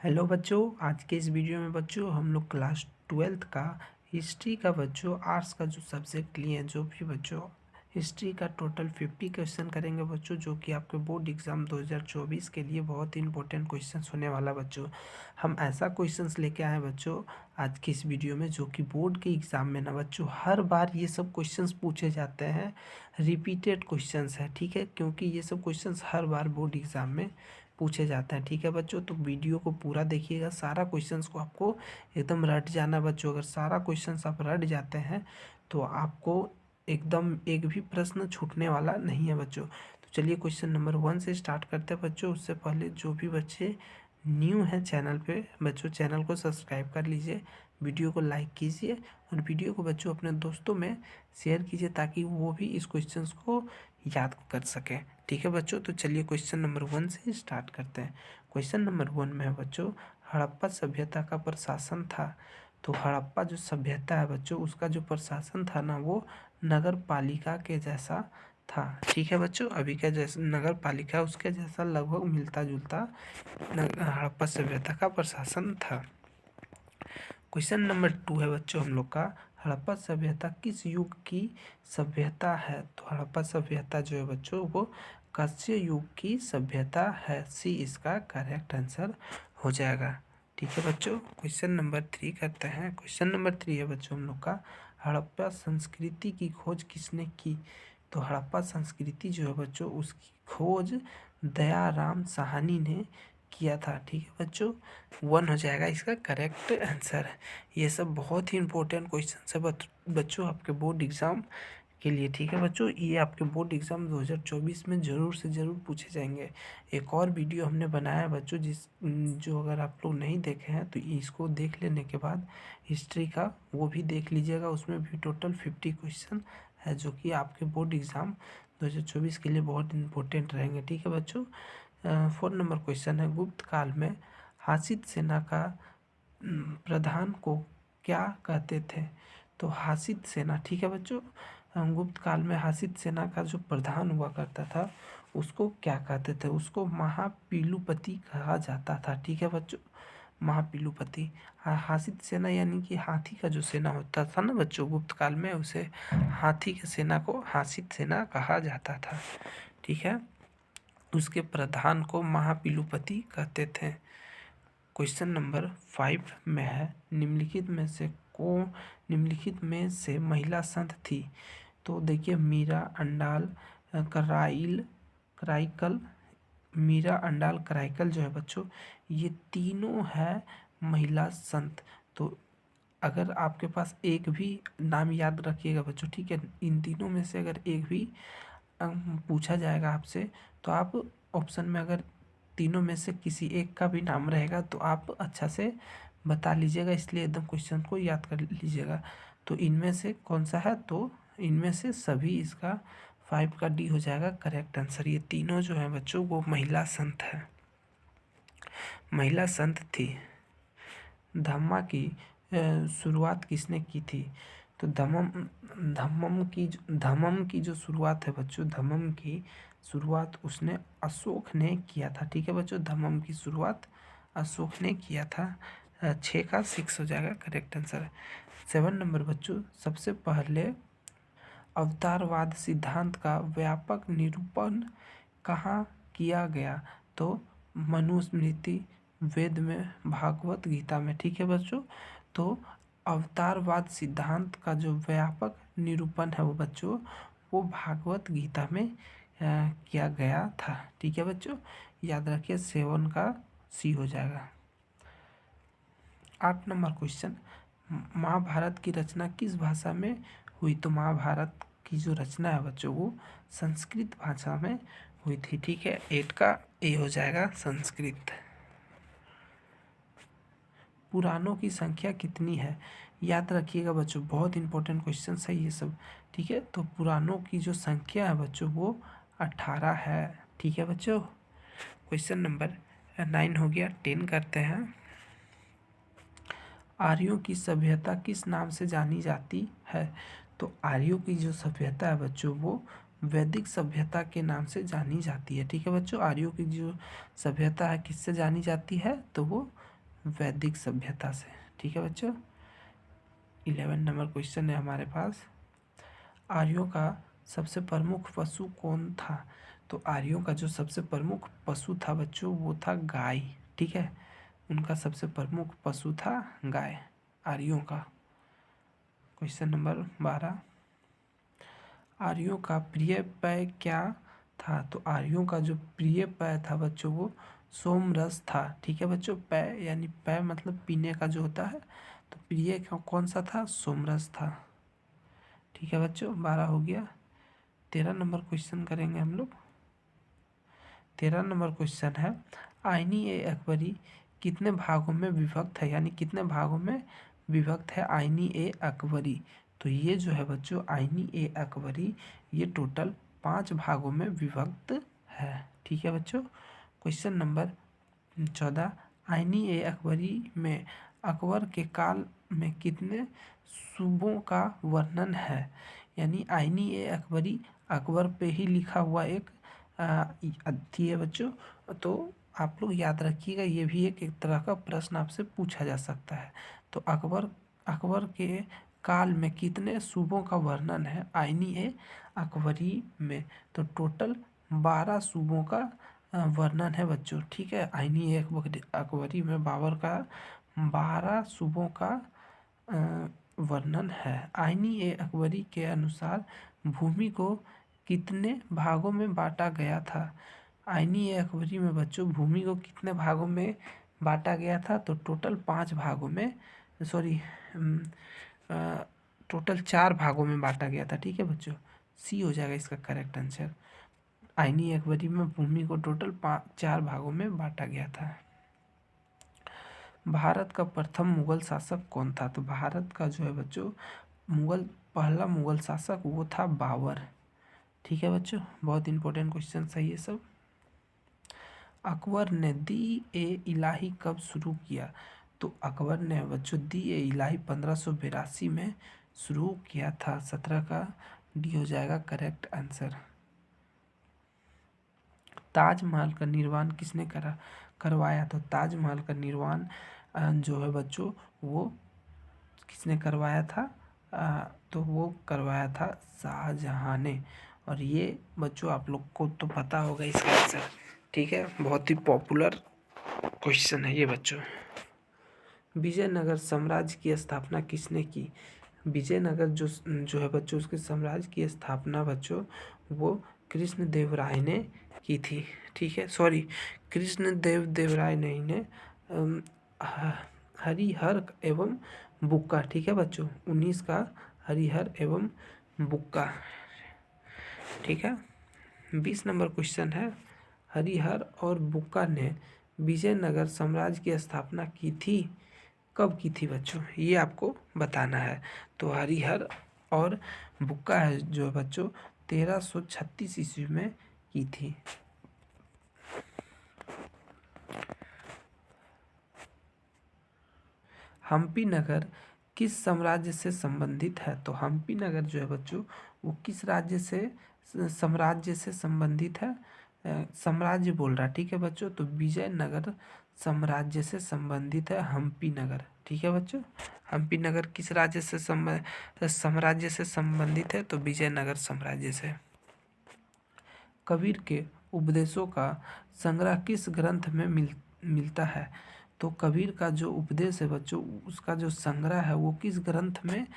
Hello बच्चों, आज के इस वीडियो में बच्चों हम लोग क्लास 12th का हिस्ट्री का बच्चों आर्ट्स का जो सब्जेक्ट लिए हैं, जो भी बच्चों हिस्ट्री का टोटल 50 क्वेश्चन करेंगे बच्चों, जो कि आपके बोर्ड एग्जाम 2024 के लिए बहुत ही इंपॉर्टेंट क्वेश्चंस होने वाला बच्चों। हम ऐसा क्वेश्चंस लेके आए हैं बच्चों आज की इस वीडियो में, जो कि बोर्ड के एग्ज़ाम में ना बच्चों हर बार ये सब क्वेश्चंस पूछे जाते हैं। रिपीटेड क्वेश्चंस है, ठीक है, क्योंकि ये सब क्वेश्चंस हर बार बोर्ड एग्ज़ाम में पूछे जाते हैं। ठीक है बच्चों, तो वीडियो को पूरा देखिएगा, सारा क्वेश्चंस को आपको एकदम रट जाना है बच्चों। अगर सारा क्वेश्चंस आप रट जाते हैं तो आपको एकदम एक भी प्रश्न छूटने वाला नहीं है बच्चों। तो चलिए क्वेश्चन नंबर 1 से स्टार्ट करते हैं बच्चों। उससे पहले जो भी बच्चे न्यू हैं चैनल पे बच्चों, चैनल को सब्सक्राइब कर लीजिए, वीडियो को लाइक कीजिए और वीडियो को बच्चों अपने दोस्तों में शेयर कीजिए, ताकि वो भी इस क्वेश्चंस को याद कर सकें। ठीक है बच्चों, तो चलिए क्वेश्चन नंबर 1 से स्टार्ट करते हैं। क्वेश्चन नंबर 1 में है बच्चों, हड़प्पा सभ्यता का प्रशासन था। तो हड़प्पा जो सभ्यता है बच्चों, उसका जो प्रशासन था ना, वो नगर पालिका के जैसा था। ठीक है बच्चों, अभी का जैसा नगर पालिका उसके जैसा लगभग मिलता जुलता हड़प्पा सभ्यता का प्रशासन था। क्वेश्चन नंबर 2 है बच्चों हम लोग का, हड़प्पा सभ्यता किस युग की सभ्यता है। तो हड़प्पा सभ्यता जो है बच्चों, वो कस्य युग की सभ्यता है। सी इसका करेक्ट आंसर हो जाएगा। ठीक है बच्चों, क्वेश्चन नंबर 3 करते हैं। क्वेश्चन नंबर 3 है बच्चों हम लोग का, हड़प्पा संस्कृति की खोज किसने की। तो हड़प्पा संस्कृति जो है बच्चों, उसकी खोज दयाराम साहनी ने किया था। ठीक है बच्चों, 1 हो जाएगा इसका करेक्ट आंसर। ये सब बहुत ही इंपॉर्टेंट क्वेश्चन है बच्चों आपके बोर्ड एग्ज़ाम के लिए। ठीक है बच्चों, ये आपके बोर्ड एग्ज़ाम 2024 में ज़रूर से ज़रूर पूछे जाएंगे। एक और वीडियो हमने बनाया है बच्चों, जो अगर आप लोग नहीं देखे हैं तो इसको देख लेने के बाद हिस्ट्री का वो भी देख लीजिएगा। उसमें भी टोटल 50 क्वेश्चन है, जो कि आपके बोर्ड एग्ज़ाम 2024 के लिए बहुत इंपॉर्टेंट रहेंगे। ठीक है बच्चों, 4 नंबर क्वेश्चन है, गुप्त काल में हासिद सेना का प्रधान को क्या कहते थे। तो हासिद सेना, ठीक है बच्चों, गुप्त काल में हासिद सेना का जो प्रधान हुआ करता था उसको क्या कहते थे। उसको महापीलुपति कहा जाता था। ठीक है बच्चों, महापीलुपति। हासिद सेना यानी कि हाथी का जो सेना होता था ना बच्चों गुप्त काल में, उसे हाथी की सेना को हासिद सेना कहा जाता था। ठीक है, उसके प्रधान को महापीलुपति कहते थे। क्वेश्चन नंबर 5 में है, निम्नलिखित में से महिला संत थी। तो देखिए मीरा, अंडाल, कराइकल, मीरा, अंडाल, कराइकल जो है बच्चों, ये तीनों है महिला संत। तो अगर आपके पास एक भी नाम याद रखिएगा बच्चों, ठीक है, इन तीनों में से अगर एक भी पूछा जाएगा आपसे, तो आप ऑप्शन में अगर तीनों में से किसी एक का भी नाम रहेगा तो आप अच्छा से बता लीजिएगा, इसलिए एकदम क्वेश्चन को याद कर लीजिएगा। तो इनमें से कौन सा है, तो इनमें से सभी, इसका 5 का डी हो जाएगा करेक्ट आंसर। ये तीनों जो है बच्चों वो महिला संत है, महिला संत थी। धम्मा की शुरुआत किसने की थी। तो धम्मम की जो शुरुआत है बच्चों, धम्मम की शुरुआत उसने अशोक ने किया था। ठीक है बच्चों, धम्मम की शुरुआत अशोक ने किया था। 6 का 6 हो जाएगा करेक्ट आंसर। 7 नंबर बच्चों, सबसे पहले अवतारवाद सिद्धांत का व्यापक निरूपण कहाँ किया गया। तो मनुस्मृति, वेद में, भागवत गीता में। ठीक है बच्चों, तो अवतारवाद सिद्धांत का जो व्यापक निरूपण है वो बच्चों, वो भागवत गीता में किया गया था। ठीक है बच्चों, याद रखिए 7 का सी हो जाएगा। 8 नंबर क्वेश्चन, महाभारत की रचना किस भाषा में हुई। तो महाभारत की जो रचना है बच्चों वो संस्कृत भाषा में हुई थी। ठीक है, 8 का ए हो जाएगा संस्कृत। पुराणों की संख्या कितनी है। याद रखिएगा बच्चों, बहुत इंपॉर्टेंट क्वेश्चन है ये सब। ठीक है, तो पुराणों की जो संख्या है बच्चों वो 18 है। ठीक है बच्चों, क्वेश्चन नंबर 9 हो गया। 10 करते हैं, आर्यों की सभ्यता किस नाम से जानी जाती है। तो आर्यों की जो सभ्यता है बच्चों वो वैदिक सभ्यता के नाम से जानी जाती है। ठीक है बच्चों, आर्यों की जो सभ्यता है किससे जानी जाती है, तो वो वैदिक सभ्यता से। ठीक है बच्चों, 11 नंबर क्वेश्चन है हमारे पास। आर्यों का सबसे प्रमुख पशु कौन था? तो आर्यों का जो सबसे प्रमुख पशु था बच्चों वो था गाय। ठीक है, उनका सबसे प्रमुख पशु था गाय, आर्यों का। क्वेश्चन नंबर 12, आर्यों का प्रिय पेय क्या था? तो आर्यों का जो प्रिय पेय था बच्चों वो सोमरस था। ठीक है बच्चों, पेय यानी पेय मतलब पीने का जो होता है, तो प्रिय कौन सा था? सोमरस था। ठीक है बच्चों, 12 हो गया। 13 नंबर क्वेश्चन करेंगे हम लोग। 13 नंबर क्वेश्चन है, आईनी ए अकबरी कितने भागों में विभक्त है? यानी कितने भागों में विभक्त है आईनी ए अकबरी? तो ये जो है बच्चों आईनी ए अकबरी ये टोटल 5 भागों में विभक्त है। ठीक है बच्चों, क्वेश्चन नंबर 14, आईनी ए अकबरी में अकबर के काल में कितने सूबों का वर्णन है? यानी आईनी ए अकबरी अकबर पे ही लिखा हुआ एक थी है बच्चों। तो आप लोग याद रखिएगा, ये भी एक तरह का प्रश्न आपसे पूछा जा सकता है। तो अकबर के काल में कितने सूबों का वर्णन है आईनी ए अकबरी में? तो टोटल 12 सूबों का वर्णन है बच्चों। ठीक है, आईनी ए अकबरी में बाबर का 12 सूबों का वर्णन है। आईनी ए अकबरी के अनुसार भूमि को कितने भागों में बांटा गया था? आईनी ए अकबरी में बच्चों भूमि को कितने भागों में बांटा गया था? तो टोटल 5 भागों में, सॉरी टोटल 4 भागों में बांटा गया था। ठीक है बच्चों, सी हो जाएगा इसका करेक्ट आंसर। आईनी ए अकबरी में भूमि को टोटल 4 भागों में बांटा गया था। भारत का प्रथम मुगल शासक कौन था? तो भारत का जो है बच्चों पहला मुगल शासक वो था बाबर। ठीक है बच्चों, बहुत इंपॉर्टेंट क्वेश्चन है ये सब। अकबर ने दी ए इलाही कब शुरू किया? तो अकबर ने बच्चों दी ए इलाही 1582 में शुरू किया था। 17 का डी हो जाएगा करेक्ट आंसर। ताजमहल का निर्माण किसने करवाया? तो ताजमहल का निर्माण जो है बच्चों वो किसने करवाया था? तो वो करवाया था शाहजहां ने। और ये बच्चों आप लोग को तो पता होगा इसका आंसर। ठीक है, बहुत ही पॉपुलर क्वेश्चन है ये बच्चों। विजयनगर साम्राज्य की स्थापना किसने की? विजयनगर जो है बच्चों उसके साम्राज्य की स्थापना बच्चों वो कृष्णदेवराय ने की थी। ठीक है, सॉरी कृष्णदेवराय नहीं ने हरिहर एवं बुक्का। ठीक है बच्चों, 19 का हरिहर एवं बुक्का। ठीक है, 20 नंबर क्वेश्चन है, हरिहर और बुक्का ने विजयनगर साम्राज्य की स्थापना की थी, कब की थी बच्चों? ये आपको बताना है। तो हरिहर और बुक्का है जो बच्चों 1336 ईस्वी में की थी। हम्पी नगर किस साम्राज्य से संबंधित है? तो हम्पी नगर जो है बच्चों वो किस राज्य से साम्राज्य से संबंधित है? साम्राज्य बोल रहा है। ठीक है बच्चों, तो विजयनगर साम्राज्य से संबंधित है हम्पी नगर। ठीक है बच्चों, हम्पी नगर किस राज्य से साम्राज्य से संबंधित है? तो विजयनगर साम्राज्य से। कबीर के उपदेशों का संग्रह किस ग्रंथ में मिलता है? तो कबीर का जो उपदेश है बच्चों उसका जो संग्रह है वो किस ग्रंथ में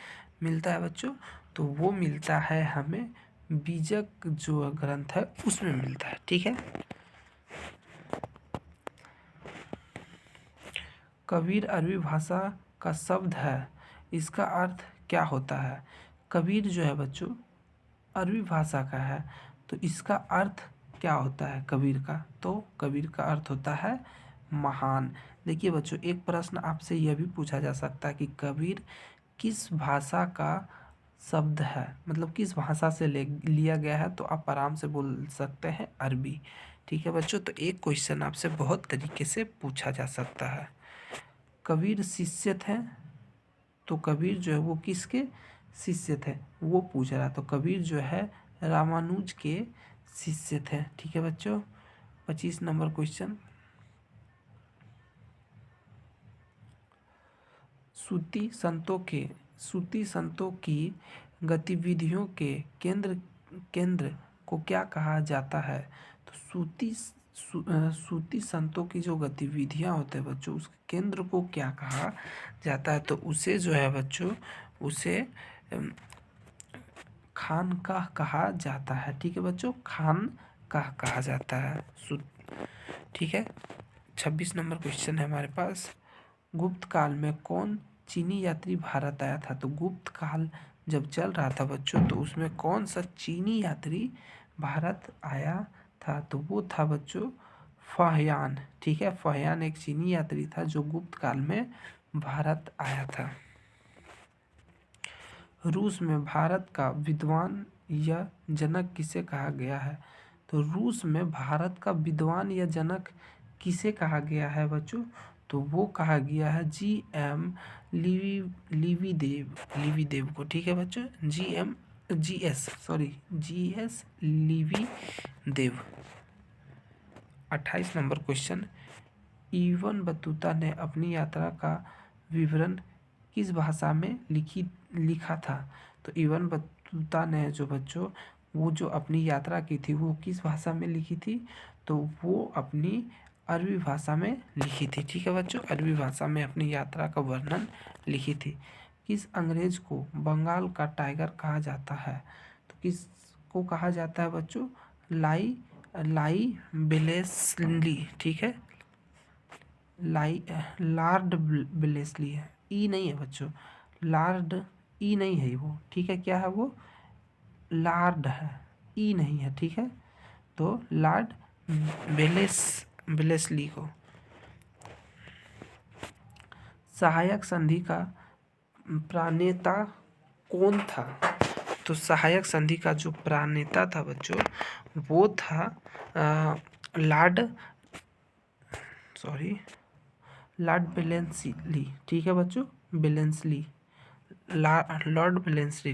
मिलता है बच्चों? तो वो मिलता है हमें बीजक जो ग्रंथ है उसमें मिलता है। ठीक है, कबीर अरबी भाषा का शब्द है, इसका अर्थ क्या होता है? कबीर जो है बच्चों अरबी भाषा का है, तो इसका अर्थ क्या होता है कबीर का? तो कबीर का अर्थ होता है महान। देखिए बच्चों, एक प्रश्न आपसे यह भी पूछा जा सकता है कि कबीर किस भाषा का शब्द है, मतलब किस भाषा से लिया गया है? तो आप आराम से बोल सकते हैं अरबी। ठीक है बच्चों, तो एक क्वेश्चन आपसे बहुत तरीके से पूछा जा सकता है। कबीर शिष्य थे, तो कबीर जो है वो किसके शिष्य थे वो पूछ रहा। तो कबीर जो है रामानुज के शिष्य थे। ठीक है बच्चों, 25 नंबर क्वेश्चन, सूती संतों की गतिविधियों के केंद्र को क्या कहा जाता है? तो सूती संतों की जो गतिविधियां होते हैं बच्चों, उसके केंद्र को क्या कहा जाता है? तो उसे जो है बच्चों, उसे खानकाह कहा जाता है। ठीक है बच्चों, खानकाह कहा जाता है। ठीक है। 26 नंबर क्वेश्चन है हमारे पास। गुप्त काल में कौन चीनी यात्री भारत आया था? तो गुप्त काल जब चल रहा था बच्चों, तो उसमें कौन सा चीनी यात्री भारत आया था? तो वो था बच्चों फाहियान। ठीक है, फाहियान एक चीनी यात्री था जो गुप्त काल में भारत आया था। रूस में भारत का विद्वान या जनक किसे कहा गया है? तो रूस में भारत का विद्वान या जनक किसे कहा गया है बच्चों? तो वो कहा गया है जी.एम. लिविदेव को। ठीक है बच्चों, जी.एस. लिविदेव। 28 नंबर क्वेश्चन। इब्न बतूता ने अपनी यात्रा का विवरण किस भाषा में लिखा था? तो इब्न बतूता ने जो बच्चों, वो जो अपनी यात्रा की थी वो किस भाषा में लिखी थी? तो वो अपनी अरबी भाषा में लिखी थी। ठीक है बच्चों, अरबी भाषा में अपनी यात्रा का वर्णन लिखी थी। किस अंग्रेज को बंगाल का टाइगर कहा जाता है? तो किसको कहा जाता है बच्चों? लाई बेलेस्ली। ठीक है, लॉर्ड बेलेस्ली है, ई नहीं है बच्चों, लॉर्ड ई नहीं है वो। ठीक है, क्या है वो? लॉर्ड है, ई नहीं है। ठीक है, तो लॉर्ड बेलेस्ली को। सहायक संधि का प्रणेता कौन था? तो सहायक संधि का जो प्रणेता था बच्चों, वो था लॉर्ड बेलेस्ली। ठीक है बच्चों, बेलेस्ली, लॉर्ड बेलेस्ली।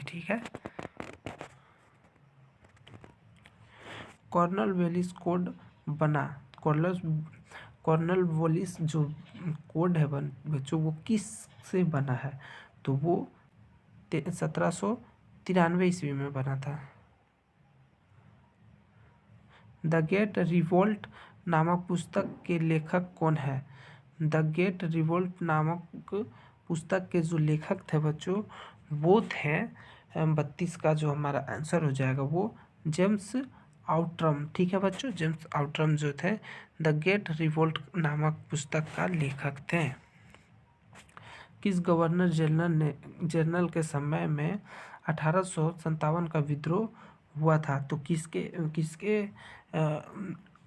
ठीक है। कॉर्नवालिस कोड बना, कॉर्नवालिस जो कोड है बच्चों, वो किस से बना है? तो वो 1793 ईस्वी में बना था। द ग्रेट रिवोल्ट नामक पुस्तक के लेखक कौन है? द ग्रेट रिवोल्ट नामक पुस्तक के जो लेखक थे बच्चों, वो थे 32 का जो हमारा आंसर हो जाएगा वो जेम्स आउट्रम। ठीक है बच्चों, जेम्स आउट्रम जो थे द ग्रेट रिवोल्ट नामक पुस्तक का लेखक थे। किस गवर्नर जनरल के समय में 1857 का विद्रोह हुआ था? तो किसके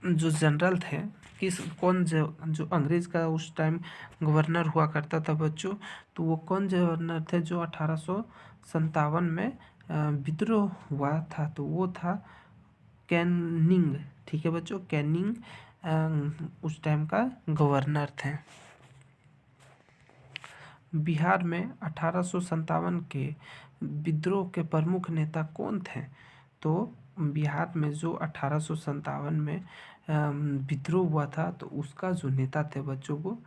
जो जनरल थे, जो अंग्रेज का उस टाइम गवर्नर हुआ करता था बच्चों, तो वो कौन गवर्नर थे जो 1857 में विद्रोह हुआ था? तो वो था कैनिंग। ठीक है बच्चों, कैनिंग उस टाइम का गवर्नर थे। बिहार में 1857 के विद्रोह के प्रमुख नेता कौन थे? तो बिहार में जो 1857 में विद्रोह हुआ था, तो उसका जो नेता थे बच्चों वो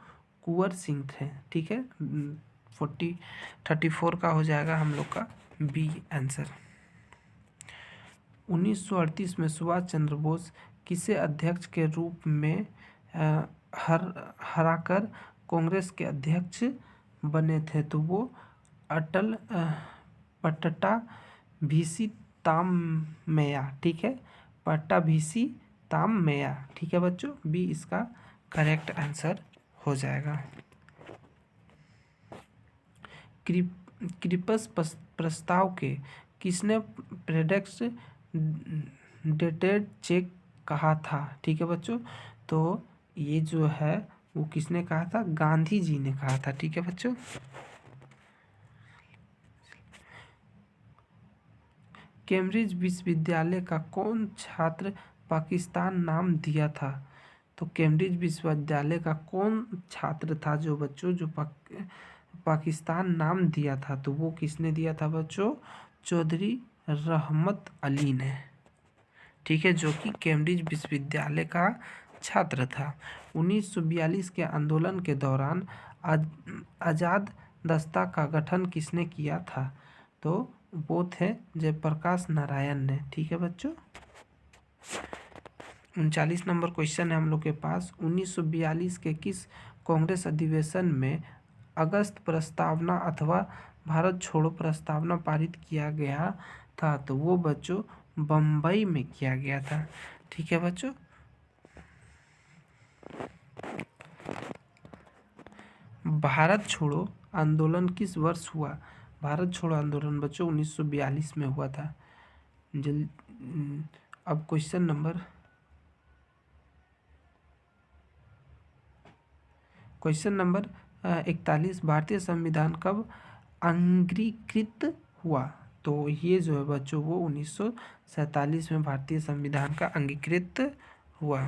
कुंवर सिंह थे। ठीक है, 34 का हो जाएगा हम लोग का बी आंसर। 1938 में सुभाष चंद्र बोस किसे अध्यक्ष के रूप में हराकर कांग्रेस के अध्यक्ष बने थे? तो वो अटल पट्टाभिषी तामैया। ठीक है, पट्टाभिषी तामैया। ठीक है बच्चों, बी इसका करेक्ट आंसर हो जाएगा। क्रिप्स प्रस्ताव के किसने प्रेडेक्स डेटेड चेक कहा था? ठीक है बच्चों, तो ये जो है वो किसने कहा था? गांधी जी ने कहा था। ठीक है बच्चों। कैम्ब्रिज विश्वविद्यालय का कौन छात्र पाकिस्तान नाम दिया था? तो कैम्ब्रिज विश्वविद्यालय का कौन छात्र था जो बच्चों जो पाकिस्तान नाम दिया था? तो वो किसने दिया था बच्चों? चौधरी रहमत अली ने। ठीक है, जो कि कैम्ब्रिज विश्वविद्यालय का छात्र था। 1942 के आंदोलन के दौरान आजाद दस्ता का गठन किसने किया था? तो वो थे जयप्रकाश नारायण ने। ठीक है बच्चों। 39 नंबर क्वेश्चन है हम लोग के पास। 1942 के किस कांग्रेस अधिवेशन में अगस्त प्रस्तावना अथवा भारत छोड़ो प्रस्तावना पारित किया गया था? तो वो बच्चों बम्बई में किया गया था। ठीक है बच्चों। भारत छोड़ो आंदोलन किस वर्ष हुआ? भारत छोड़ो आंदोलन बच्चों 1942 में हुआ था। अब क्वेश्चन नंबर 41, भारतीय संविधान कब अंगीकृत हुआ? तो ये जो है बच्चों वो 1947 में भारतीय संविधान का अंगीकृत हुआ।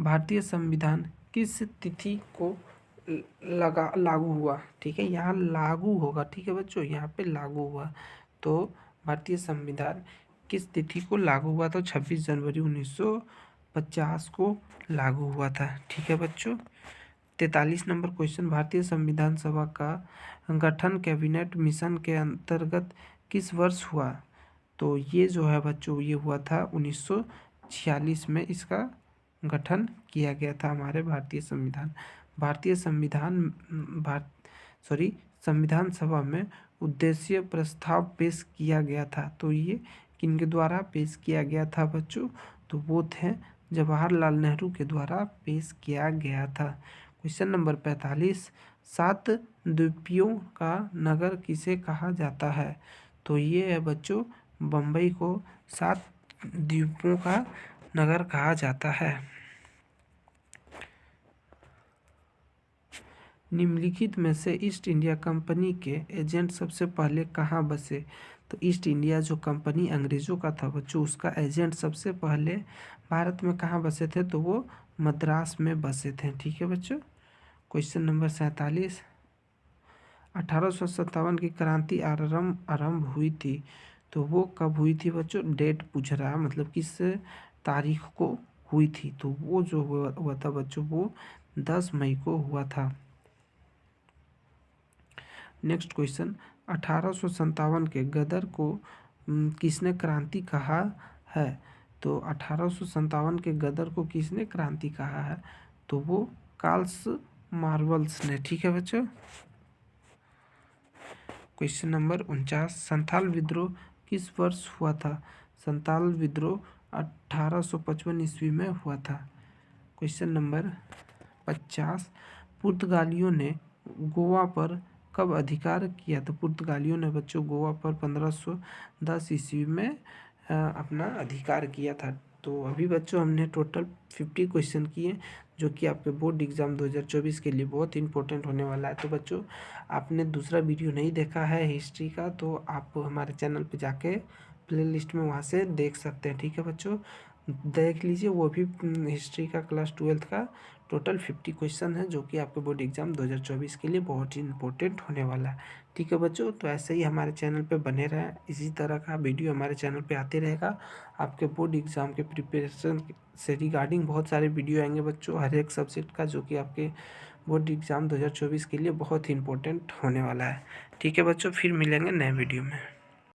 भारतीय संविधान किस तिथि को लागू हुआ? ठीक है, यहाँ लागू होगा। ठीक है बच्चों, यहाँ पे लागू हुआ। तो भारतीय संविधान किस तिथि को लागू हुआ? तो 26 जनवरी 1950 को लागू हुआ था। ठीक है बच्चों। 43 नंबर क्वेश्चन, भारतीय संविधान सभा का गठन कैबिनेट मिशन के अंतर्गत किस वर्ष हुआ? तो ये जो है बच्चों ये हुआ था 1946 में इसका गठन किया गया था हमारे भारतीय संविधान सभा में उद्देश्य प्रस्ताव पेश किया गया था। तो ये किनके द्वारा पेश किया गया था बच्चों? तो वो थे जवाहरलाल नेहरू के द्वारा पेश किया गया था। क्वेश्चन नंबर 45, 7 द्वीपों का नगर किसे कहा जाता है? तो ये है बच्चों बम्बई को 7 द्वीपों का नगर कहा जाता है। निम्नलिखित में से ईस्ट इंडिया कंपनी के एजेंट सबसे पहले कहाँ बसे? तो ईस्ट इंडिया जो कंपनी अंग्रेजों का था बच्चों उसका एजेंट सबसे पहले भारत में कहाँ बसे थे? तो वो मद्रास में बसे थे। ठीक है बच्चों। क्वेश्चन नंबर 47, 1857 की क्रांति आरंभ हुई थी। तो वो कब हुई थी बच्चों? डेट पूछ रहा है, मतलब किस तारीख को हुई थी? तो वो जो हुआ था बच्चों वो 10 मई को हुआ था। नेक्स्ट क्वेश्चन, 1857 के गदर को किसने क्रांति कहा है? तो 1857 के गदर को किसने क्रांति कहा है? तो वो कार्ल मार्वल्स ने। ठीक है बच्चों। क्वेश्चन नंबर 49, संथाल विद्रोह किस वर्ष हुआ था? संथाल विद्रोह 1855 ईस्वी में हुआ था। क्वेश्चन नंबर 50, पुर्तगालियों ने गोवा पर कब अधिकार किया? तो पुर्तगालियों ने बच्चों गोवा पर 1510 ईस्वी में अपना अधिकार किया था। तो अभी बच्चों हमने टोटल 50 क्वेश्चन किए जो कि आपके बोर्ड एग्ज़ाम 2024 के लिए बहुत इंपॉर्टेंट होने वाला है। तो बच्चों आपने दूसरा वीडियो नहीं देखा है हिस्ट्री का तो आप हमारे चैनल पे जाके प्लेलिस्ट में वहाँ से देख सकते हैं। ठीक है बच्चों, देख लीजिए। वो भी हिस्ट्री का क्लास 12 का टोटल 50 क्वेश्चन है जो कि आपके बोर्ड एग्ज़ाम 2024 के लिए बहुत ही इंपॉर्टेंट होने वाला है। ठीक है बच्चों, तो ऐसे ही हमारे चैनल पे बने रहें, इसी तरह का वीडियो हमारे चैनल पे आते रहेगा। आपके बोर्ड एग्ज़ाम के प्रिपरेशन से रिगार्डिंग बहुत सारे वीडियो आएंगे बच्चों हर एक सब्जेक्ट का, जो कि आपके बोर्ड एग्ज़ाम 2024 के लिए बहुत ही इंपॉर्टेंट होने वाला है। ठीक है बच्चों, फिर मिलेंगे नए वीडियो में।